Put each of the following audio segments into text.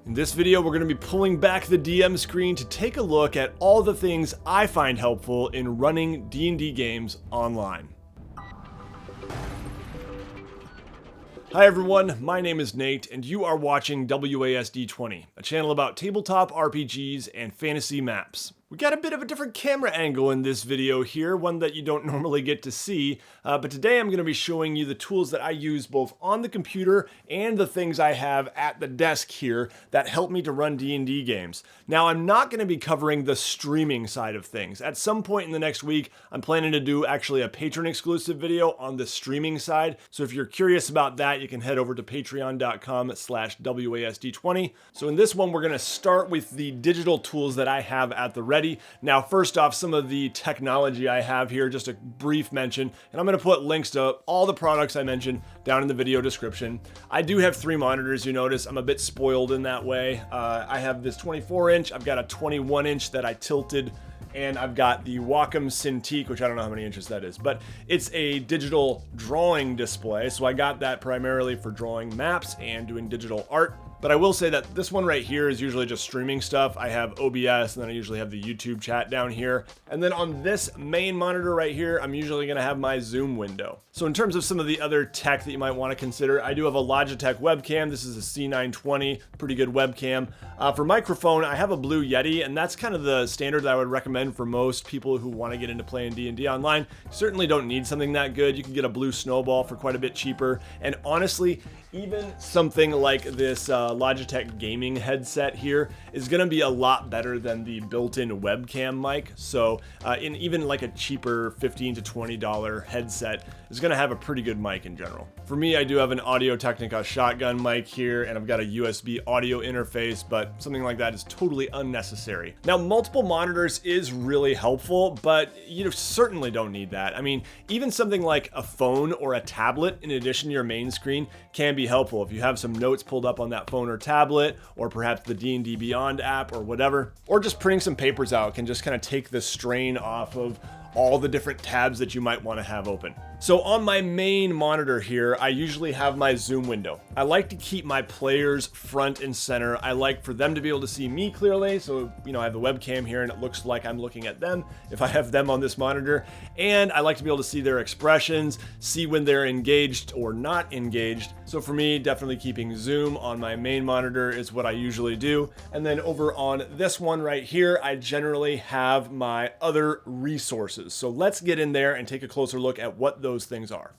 In this video, we're going to be pulling back the DM screen to take a look at all the things I find helpful in running D&D games online. Hi everyone, my name is Nate, and you are watching WASD20, a channel about tabletop RPGs and fantasy maps. We got a bit of a different camera angle in this video here, one that you don't normally get to see, but today I'm going to be showing you the tools that I use both on the computer and the things I have at the desk here that help me to run D&D games. Now, I'm not going to be covering the streaming side of things. At some point in the next week, I'm planning to do actually a patron exclusive video on the streaming side, so if you're curious about that, you can head over to patreon.com/WASD20. So in this one, we're going to start with the digital tools that I have at the ready. Now, first off, some of the technology I have here, just a brief mention, and I'm going to put links to all the products I mentioned down in the video description. I do have 3 monitors, you notice. I'm a bit spoiled in that way. I have this 24-inch, I've got a 21-inch that I tilted, and I've got the Wacom Cintiq, which I don't know how many inches that is, but it's a digital drawing display. So I got that primarily for drawing maps and doing digital art. But I will say that this one right here is usually just streaming stuff. I have OBS, and then I usually have the YouTube chat down here. And then on this main monitor right here, I'm usually gonna have my Zoom window. So in terms of some of the other tech that you might wanna consider, I do have a Logitech webcam. This is a C920, pretty good webcam. For microphone, I have a Blue Yeti, and that's kind of the standard that I would recommend for most people who wanna get into playing D&D online. You certainly don't need something that good. You can get a Blue Snowball for quite a bit cheaper. And honestly, even something like this Logitech gaming headset here is going to be a lot better than the built-in webcam mic. So in even like a cheaper $15 to $20 headset is going to have a pretty good mic in general. For me, I do have an Audio-Technica shotgun mic here, and I've got a USB audio interface, but something like that is totally unnecessary. Now, multiple monitors is really helpful, but you certainly don't need that. I mean, even something like a phone or a tablet in addition to your main screen can be helpful if you have some notes pulled up on that phone or tablet, or perhaps the DnD Beyond app or whatever, or just printing some papers out can just kind of take the strain off of all the different tabs that you might want to have open. So on my main monitor here, I usually have my Zoom window. I like to keep my players front and center. I like for them to be able to see me clearly. So, I have the webcam here and it looks like I'm looking at them if I have them on this monitor. And I like to be able to see their expressions, see when they're engaged or not engaged. So for me, definitely keeping Zoom on my main monitor is what I usually do. And then over on this one right here, I generally have my other resources. So let's get in there and take a closer look at what those things are.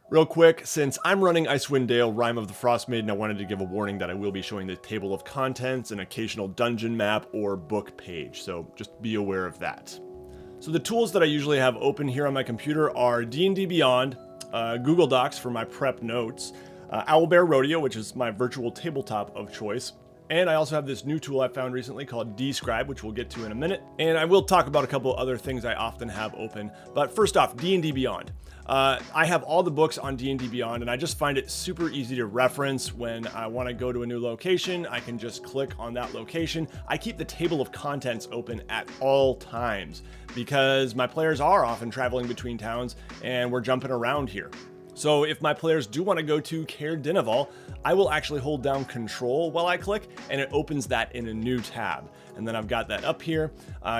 Real quick, since I'm running Icewind Dale Rime of the Frost Maiden, I wanted to give a warning that I will be showing the table of contents, an occasional dungeon map, or book page, so just be aware of that. So the tools that I usually have open here on my computer are DnD Beyond, Google Docs for my prep notes, Owlbear Rodeo, which is my virtual tabletop of choice, and I also have this new tool I found recently called dScryb, which we'll get to in a minute. And I will talk about a couple other things I often have open. But first off, D&D Beyond. I have all the books on D&D Beyond, and I just find it super easy to reference when I want to go to a new location. I can just click on that location. I keep the table of contents open at all times because my players are often traveling between towns and we're jumping around here. So if my players do want to go to Caer Dineval, I will actually hold down Control while I click, and it opens that in a new tab. And then I've got that up here.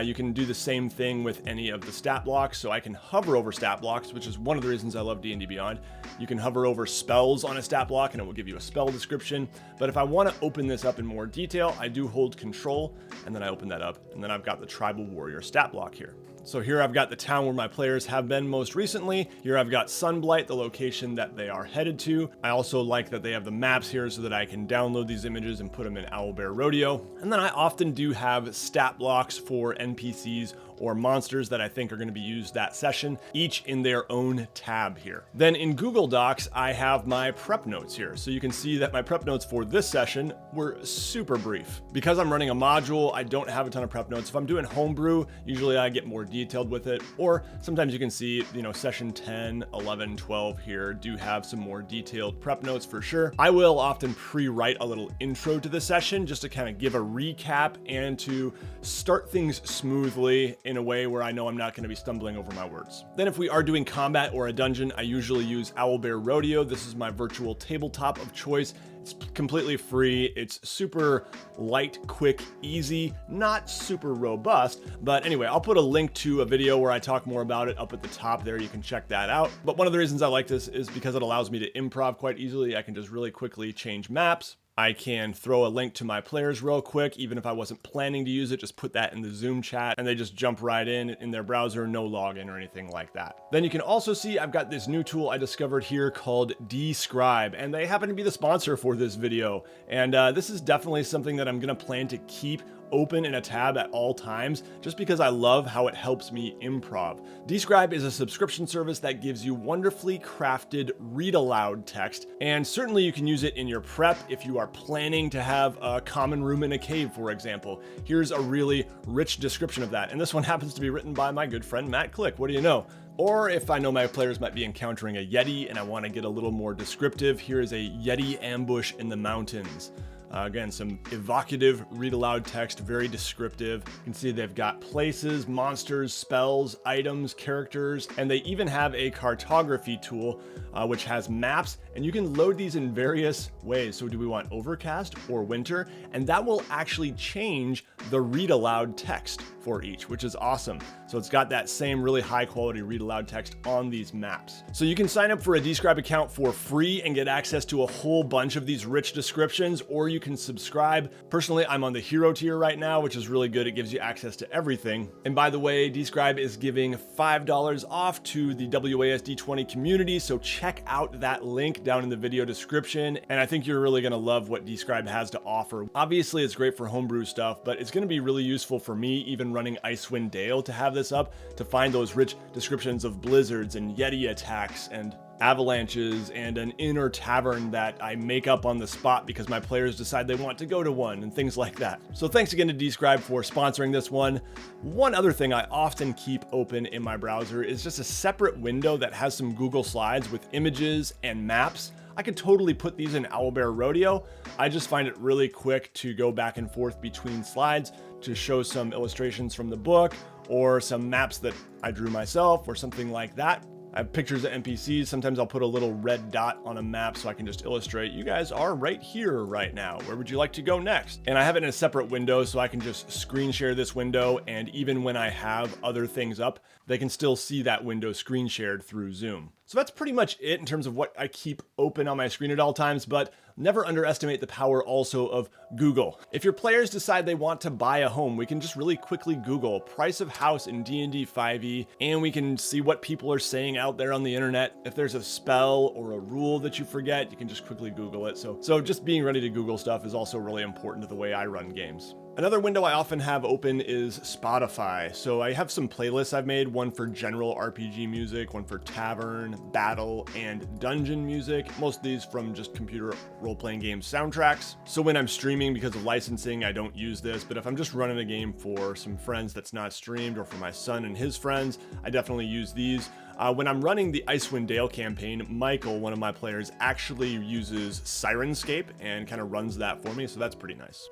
You can do the same thing with any of the stat blocks. So I can hover over stat blocks, which is one of the reasons I love D&D Beyond. You can hover over spells on a stat block and it will give you a spell description. But if I want to open this up in more detail, I do hold Control and then I open that up. And then I've got the Tribal Warrior stat block here. So here I've got the town where my players have been most recently. Here I've got Sunblight, the location that they are headed to. I also like that they have the maps here so that I can download these images and put them in Owlbear Rodeo. And then I often do have stat blocks for NPCs or monsters that I think are going to be used that session, each in their own tab here. Then in Google Docs, I have my prep notes here. So you can see that my prep notes for this session were super brief. Because I'm running a module, I don't have a ton of prep notes. If I'm doing homebrew, usually I get more detailed with it, or sometimes you can see, session 10, 11, 12 here do have some more detailed prep notes for sure. I will often pre-write a little intro to the session just to kind of give a recap and to start things smoothly in a way where I know I'm not going to be stumbling over my words. Then if we are doing combat or a dungeon, I usually use Owlbear Rodeo. This is my virtual tabletop of choice. It's completely free. It's super light, quick, easy, not super robust. But anyway, I'll put a link to a video where I talk more about it up at the top there. You can check that out. But one of the reasons I like this is because it allows me to improv quite easily. I can just really quickly change maps. I can throw a link to my players real quick, even if I wasn't planning to use it, just put that in the Zoom chat and they just jump right in their browser, no login or anything like that. Then you can also see I've got this new tool I discovered here called dScryb, and they happen to be the sponsor for this video. And this is definitely something that I'm gonna plan to keep open in a tab at all times, just because I love how it helps me improv. dScryb is a subscription service that gives you wonderfully crafted read aloud text, and certainly you can use it in your prep if you are planning to have a common room in a cave, for example. Here's a really rich description of that, and this one happens to be written by my good friend Matt Click. What do you know? Or if I know my players might be encountering a Yeti and I want to get a little more descriptive, here is a Yeti ambush in the mountains. Again, some evocative read aloud text, very descriptive. You can see they've got places, monsters, spells, items, characters, and they even have a cartography tool which has maps, and you can load these in various ways. So do we want overcast or winter? And that will actually change the read aloud text for each, which is awesome. So it's got that same really high quality read aloud text on these maps. So you can sign up for a dScryb account for free and get access to a whole bunch of these rich descriptions, or you can subscribe. Personally, I'm on the hero tier right now, which is really good. It gives you access to everything. And by the way, dScryb is giving $5 off to the WASD20 community. So check out that link down in the video description. And I think you're really gonna love what dScryb has to offer. Obviously it's great for homebrew stuff, but it's gonna be really useful for me, even running Icewind Dale, to have this up, to find those rich descriptions of blizzards and Yeti attacks and avalanches and an inner tavern that I make up on the spot because my players decide they want to go to one and things like that. So thanks again to dScryb for sponsoring this one. One other thing I often keep open in my browser is just a separate window that has some Google Slides with images and maps. I could totally put these in Owlbear Rodeo. I just find it really quick to go back and forth between slides to show some illustrations from the book or some maps that I drew myself or something like that. I have pictures of NPCs. Sometimes I'll put a little red dot on a map so I can just illustrate, you guys are right here right now. Where would you like to go next? And I have it in a separate window so I can just screen share this window. And even when I have other things up, they can still see that window screen shared through Zoom. So that's pretty much it in terms of what I keep open on my screen at all times, but never underestimate the power also of Google. If your players decide they want to buy a home, we can just really quickly Google price of house in D&D 5e, and we can see what people are saying out there on the internet. If there's a spell or a rule that you forget, you can just quickly Google it. So just being ready to Google stuff is also really important to the way I run games. Another window I often have open is Spotify. So I have some playlists I've made, one for general RPG music, one for tavern, battle, and dungeon music. Most of these from just computer role-playing game soundtracks. So when I'm streaming, because of licensing, I don't use this, but if I'm just running a game for some friends that's not streamed or for my son and his friends, I definitely use these. When I'm running the Icewind Dale campaign, Michael, one of my players, actually uses Sirenscape and kind of runs that for me, so that's pretty nice.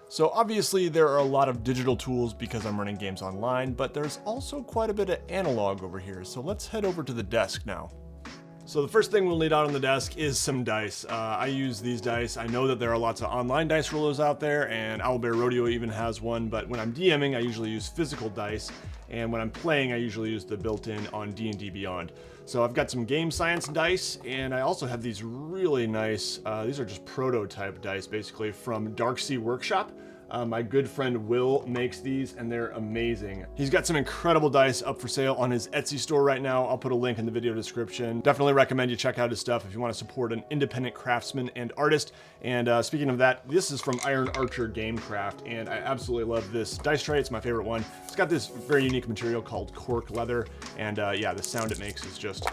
So obviously there are a lot of digital tools because I'm running games online, but there's also quite a bit of analog over here. So let's head over to the desk now. So the first thing we'll need out on the desk is some dice. I use these dice. I know that there are lots of online dice rollers out there, and Owlbear Rodeo even has one, but when I'm DMing, I usually use physical dice, and when I'm playing, I usually use the built-in on DnD Beyond. So I've got some game science dice, and I also have these really nice, these are just prototype dice basically from Darksea Workshop. My good friend Will makes these, and they're amazing. He's got some incredible dice up for sale on his Etsy store right now. I'll put a link in the video description. Definitely recommend you check out his stuff if you want to support an independent craftsman and artist. And speaking of that, this is from Iron Archer Gamecraft, and I absolutely love this dice tray. It's my favorite one. It's got this very unique material called cork leather, and yeah, the sound it makes is just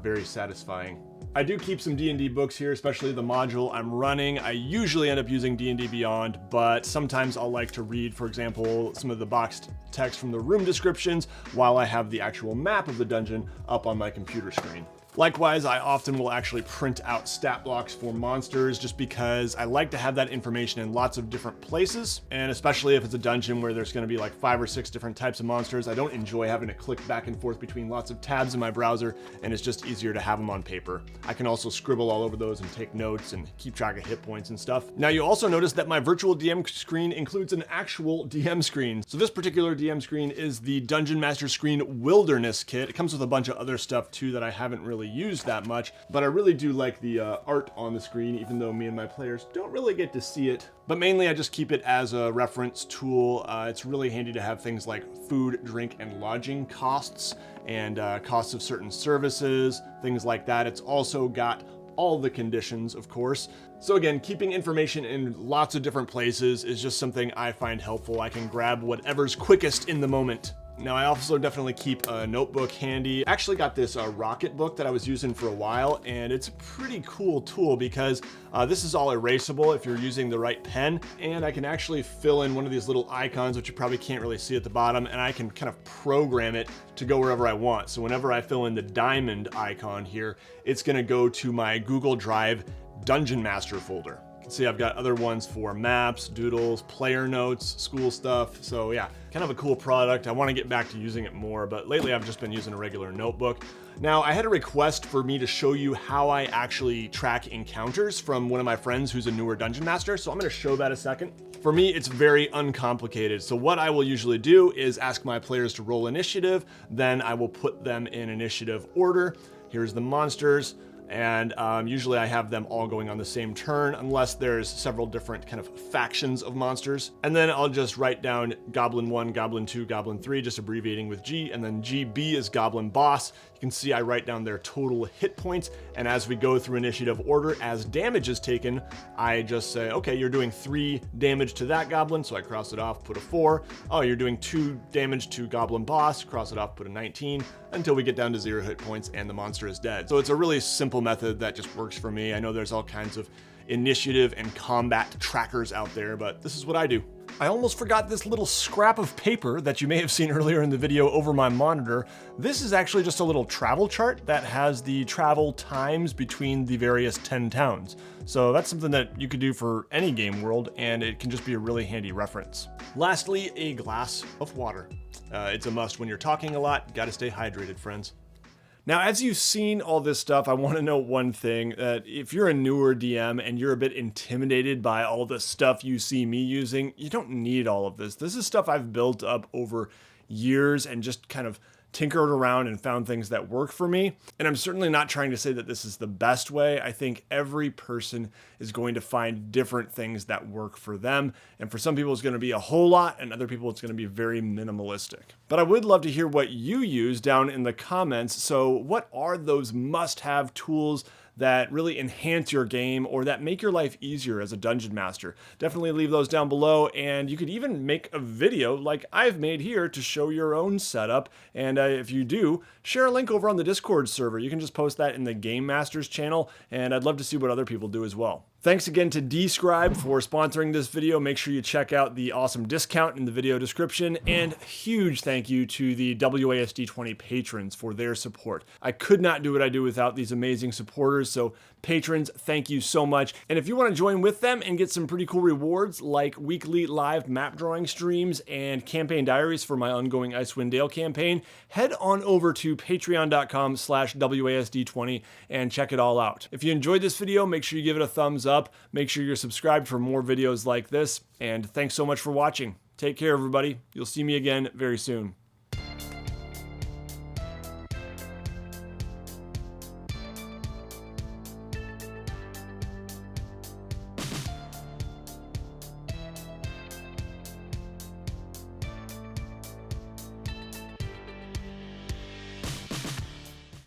very satisfying. I do keep some D&D books here, especially the module I'm running. I usually end up using D&D Beyond, but sometimes I'll like to read, for example, some of the boxed text from the room descriptions while I have the actual map of the dungeon up on my computer screen. Likewise, I often will actually print out stat blocks for monsters just because I like to have that information in lots of different places, and especially if it's a dungeon where there's going to be like 5 or 6 different types of monsters, I don't enjoy having to click back and forth between lots of tabs in my browser, and it's just easier to have them on paper. I can also scribble all over those and take notes and keep track of hit points and stuff. Now you also notice that my virtual DM screen includes an actual DM screen. So this particular DM screen is the Dungeon Master Screen Wilderness Kit. It comes with a bunch of other stuff too that I haven't really used that much, but I really do like the art on the screen, even though me and my players don't really get to see it. But mainly I just keep it as a reference tool. It's really handy to have things like food, drink, and lodging costs, and costs of certain services, things like that. It's also got all the conditions, of course. So again, keeping information in lots of different places is just something I find helpful. I can grab whatever's quickest in the moment. Now I also definitely keep a notebook handy. I actually got this Rocket book that I was using for a while, and it's a pretty cool tool because this is all erasable if you're using the right pen, and I can actually fill in one of these little icons, which you probably can't really see at the bottom, and I can kind of program it to go wherever I want. So whenever I fill in the diamond icon here, it's gonna go to my Google Drive Dungeon Master folder. See, I've got other ones for maps, doodles, player notes, school stuff. So yeah, kind of a cool product. I want to get back to using it more, but lately I've just been using a regular notebook. Now, I had a request for me to show you how I actually track encounters from one of my friends who's a newer dungeon master, so I'm going to show that a second. For me, it's very uncomplicated. So what I will usually do is ask my players to roll initiative, then I will put them in initiative order. Here's the monsters. And usually I have them all going on the same turn unless there's several different kind of factions of monsters. And then I'll just write down Goblin 1, Goblin 2, Goblin 3, just abbreviating with G, and then GB is Goblin Boss. You can see I write down their total hit points, and as we go through initiative order, as damage is taken, I just say, okay, you're doing 3 damage to that goblin, so I cross it off, put a 4. Oh, you're doing 2 damage to Goblin Boss, cross it off, put a 19, until we get down to 0 hit points and the monster is dead. So it's a really simple method that just works for me. I know there's all kinds of initiative and combat trackers out there, but this is what I do. I almost forgot this little scrap of paper that you may have seen earlier in the video over my monitor. This is actually just a little travel chart that has the travel times between the various 10 towns. So that's something that you could do for any game world, and it can just be a really handy reference. Lastly, a glass of water. It's a must when you're talking a lot. Gotta stay hydrated, friends. Now, as you've seen all this stuff, I want to note one thing, that if you're a newer DM and you're a bit intimidated by all the stuff you see me using, you don't need all of this. This is stuff I've built up over years and just kind of tinkered around and found things that work for me. And I'm certainly not trying to say that this is the best way. I think every person is going to find different things that work for them. And for some people, it's going to be a whole lot, and other people, it's going to be very minimalistic. But I would love to hear what you use down in the comments. So what are those must-have tools that really enhance your game or that make your life easier as a dungeon master? Definitely leave those down below, and you could even make a video like I've made here to show your own setup. And if you do, share a link over on the Discord server. You can just post that in the Game Masters channel, and I'd love to see what other people do as well. Thanks again to dScryb for sponsoring this video. Make sure you check out the awesome discount in the video description, and huge thank you to the WASD20 patrons for their support. I could not do what I do without these amazing supporters, so patrons, thank you so much. And if you want to join with them and get some pretty cool rewards like weekly live map drawing streams and campaign diaries for my ongoing Icewind Dale campaign, head on over to patreon.com/WASD20 and check it all out. If you enjoyed this video, make sure you give it a thumbs up. Make sure you're subscribed for more videos like this, and thanks so much for watching. Take care, everybody. You'll see me again very soon.